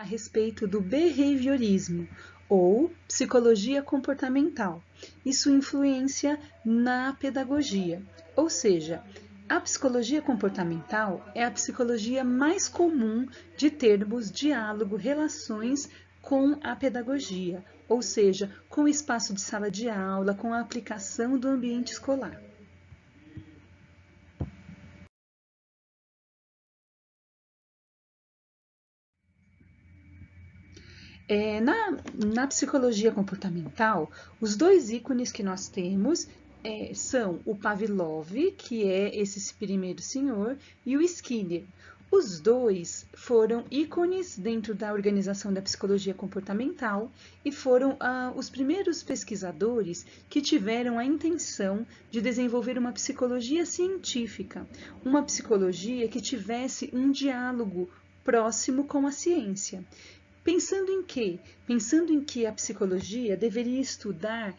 a respeito do behaviorismo, ou psicologia comportamental. Isso influencia na pedagogia, ou seja, a psicologia comportamental é a psicologia mais comum de termos diálogo, relações com a pedagogia, ou seja, com o espaço de sala de aula, com a aplicação do ambiente escolar. Na psicologia comportamental, os dois ícones que nós temos são o Pavlov, que é esse primeiro senhor, e o Skinner. Os dois foram ícones dentro da organização da psicologia comportamental e foram os primeiros pesquisadores que tiveram a intenção de desenvolver uma psicologia científica, uma psicologia que tivesse um diálogo próximo com a ciência. Pensando em quê? Pensando em que a psicologia deveria estudar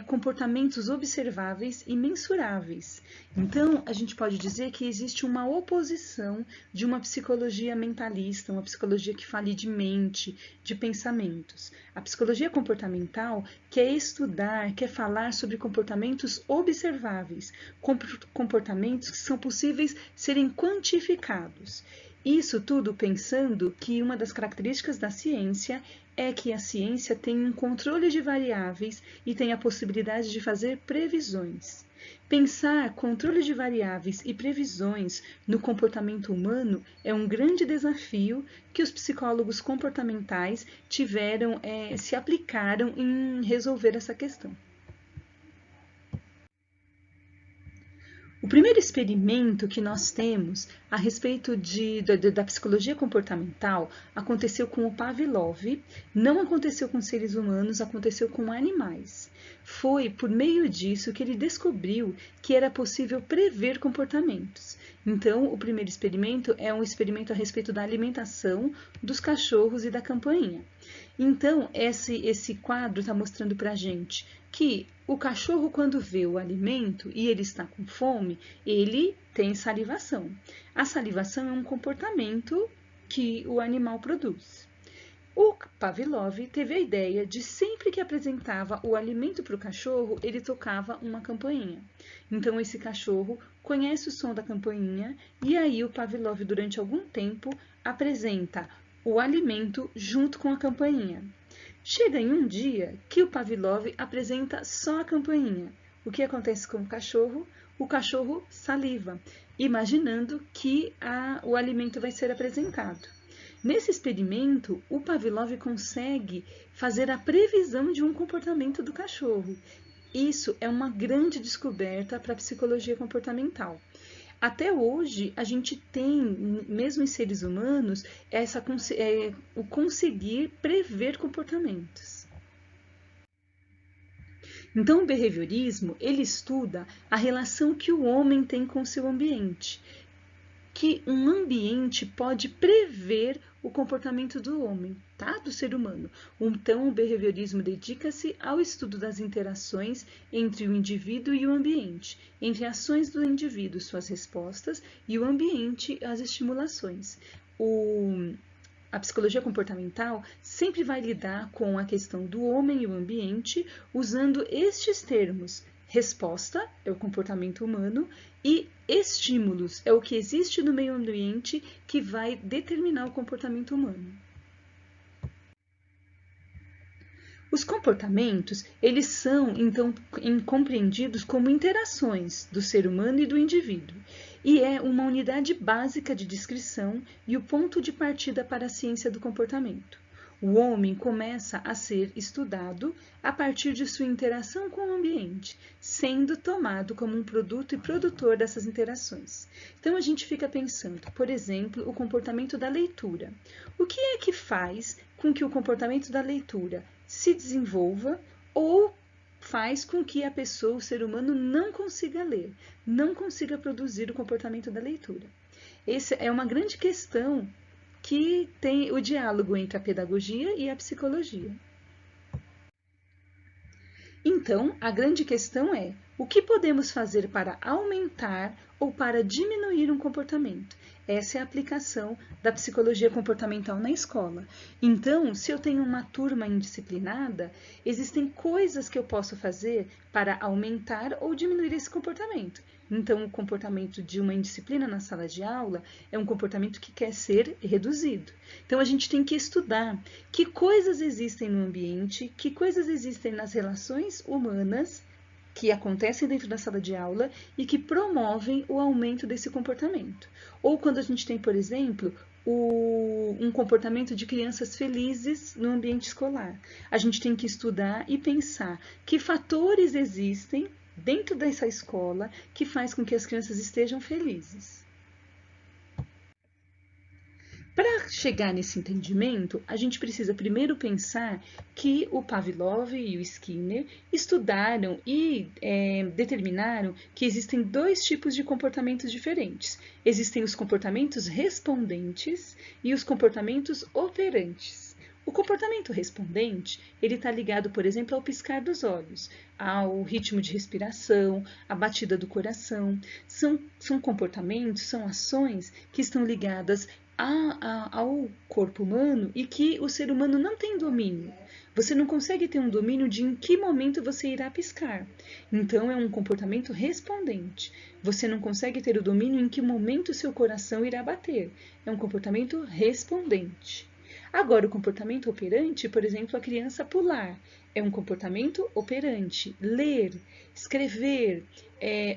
comportamentos observáveis e mensuráveis. Então, a gente pode dizer que existe uma oposição de uma psicologia mentalista, uma psicologia que fale de mente, de pensamentos. A psicologia comportamental quer estudar, quer falar sobre comportamentos observáveis, comportamentos que são possíveis serem quantificados. Isso tudo pensando que uma das características da ciência é que a ciência tem um controle de variáveis e tem a possibilidade de fazer previsões. Pensar controle de variáveis e previsões no comportamento humano é um grande desafio que os psicólogos comportamentais se aplicaram em resolver essa questão. O primeiro experimento que nós temos a respeito da psicologia comportamental aconteceu com o Pavlov, não aconteceu com seres humanos, aconteceu com animais. Foi por meio disso que ele descobriu que era possível prever comportamentos. Então, o primeiro experimento é um experimento a respeito da alimentação dos cachorros e da campainha. Então, esse quadro está mostrando para a gente que o cachorro, quando vê o alimento e ele está com fome, ele tem salivação. A salivação é um comportamento que o animal produz. O Pavlov teve a ideia de sempre que apresentava o alimento para o cachorro, ele tocava uma campainha. Então, esse cachorro conhece o som da campainha e aí o Pavlov, durante algum tempo, apresenta o alimento junto com a campainha. Chega em um dia que o Pavlov apresenta só a campainha. O que acontece com o cachorro? O cachorro saliva, imaginando que o alimento vai ser apresentado. Nesse experimento, o Pavlov consegue fazer a previsão de um comportamento do cachorro. Isso é uma grande descoberta para a psicologia comportamental. Até hoje, a gente tem, mesmo em seres humanos, o conseguir prever comportamentos. Então, o behaviorismo, ele estuda a relação que o homem tem com o seu ambiente, que um ambiente pode prever o comportamento do homem, tá? Do ser humano. Então, o behaviorismo dedica-se ao estudo das interações entre o indivíduo e o ambiente, entre ações do indivíduo, suas respostas, e o ambiente, as estimulações. A psicologia comportamental sempre vai lidar com a questão do homem e o ambiente, usando estes termos. Resposta é o comportamento humano e estímulos é o que existe no meio ambiente que vai determinar o comportamento humano. Os comportamentos, eles são, então, compreendidos como interações do ser humano e do indivíduo, e é uma unidade básica de descrição e o ponto de partida para a ciência do comportamento. O homem começa a ser estudado a partir de sua interação com o ambiente, sendo tomado como um produto e produtor dessas interações. Então, a gente fica pensando, por exemplo, o comportamento da leitura. O que é que faz com que o comportamento da leitura se desenvolva ou faz com que a pessoa, o ser humano, não consiga ler, não consiga produzir o comportamento da leitura? Essa é uma grande questão que tem o diálogo entre a pedagogia e a psicologia. Então, a grande questão é: o que podemos fazer para aumentar ou para diminuir um comportamento? Essa é a aplicação da psicologia comportamental na escola. Então, se eu tenho uma turma indisciplinada, existem coisas que eu posso fazer para aumentar ou diminuir esse comportamento. Então, o comportamento de uma indisciplina na sala de aula é um comportamento que quer ser reduzido. Então, a gente tem que estudar que coisas existem no ambiente, que coisas existem nas relações humanas que acontecem dentro da sala de aula e que promovem o aumento desse comportamento. Ou quando a gente tem, por exemplo, um comportamento de crianças felizes no ambiente escolar. A gente tem que estudar e pensar que fatores existem dentro dessa escola que faz com que as crianças estejam felizes. Para chegar nesse entendimento, a gente precisa primeiro pensar que o Pavlov e o Skinner estudaram e determinaram que existem dois tipos de comportamentos diferentes. Existem os comportamentos respondentes e os comportamentos operantes. O comportamento respondente, ele está ligado, por exemplo, ao piscar dos olhos, ao ritmo de respiração, à batida do coração. São comportamentos, são ações que estão ligadas ao corpo humano e que o ser humano não tem domínio. Você não consegue ter um domínio de em que momento você irá piscar. Então, é um comportamento respondente. Você não consegue ter o domínio em que momento o seu coração irá bater. É um comportamento respondente. Agora, o comportamento operante, por exemplo, a criança pular, é um comportamento operante. Ler, escrever,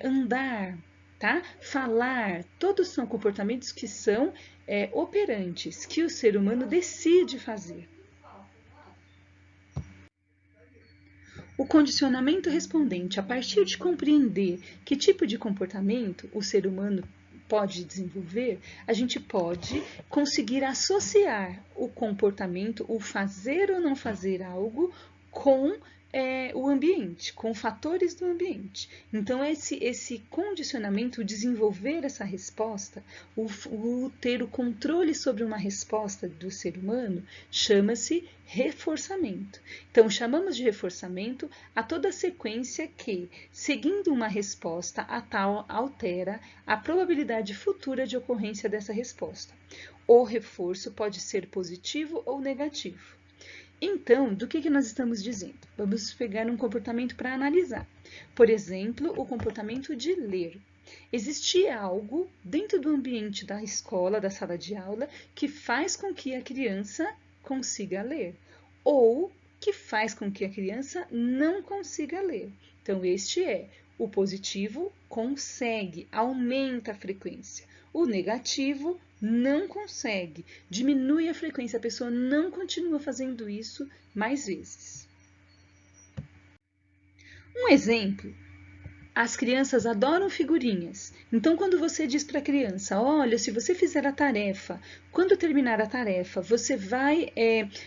andar, tá? Falar, todos são comportamentos que são operantes, que o ser humano decide fazer. O condicionamento respondente, a partir de compreender que tipo de comportamento o ser humano pode desenvolver, a gente pode conseguir associar o comportamento, o fazer ou não fazer algo, com o ambiente, com fatores do ambiente. Então, esse condicionamento, o desenvolver essa resposta, o ter o controle sobre uma resposta do ser humano, chama-se reforçamento. Então, chamamos de reforçamento a toda sequência que, seguindo uma resposta, a tal altera a probabilidade futura de ocorrência dessa resposta. O reforço pode ser positivo ou negativo. Então, do que nós estamos dizendo? Vamos pegar um comportamento para analisar. Por exemplo, o comportamento de ler. Existe algo dentro do ambiente da escola, da sala de aula, que faz com que a criança consiga ler, ou que faz com que a criança não consiga ler. Então, este é o positivo, consegue, aumenta a frequência. O negativo, não consegue, diminui a frequência, a pessoa não continua fazendo isso mais vezes. Um exemplo, as crianças adoram figurinhas. Então, quando você diz para a criança, olha, se você fizer a tarefa, quando terminar a tarefa, você vai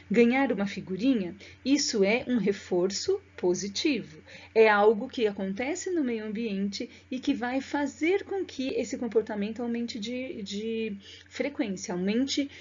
ganhar uma figurinha, isso é um reforço positivo. É algo que acontece no meio ambiente e que vai fazer com que esse comportamento aumente de frequência, aumente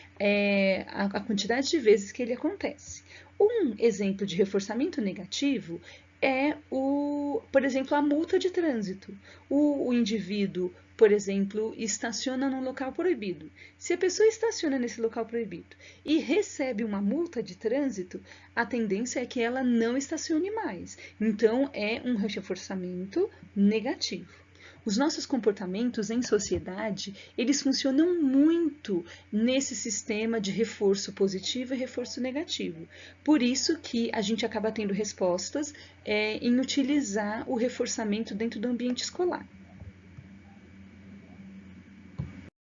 a quantidade de vezes que ele acontece. Um exemplo de reforçamento negativo é, por exemplo, a multa de trânsito. O indivíduo, por exemplo, estaciona num local proibido. Se a pessoa estaciona nesse local proibido e recebe uma multa de trânsito, a tendência é que ela não estacione mais. Então, é um reforçamento negativo. Os nossos comportamentos em sociedade, eles funcionam muito nesse sistema de reforço positivo e reforço negativo. Por isso que a gente acaba tendo respostas em utilizar o reforçamento dentro do ambiente escolar.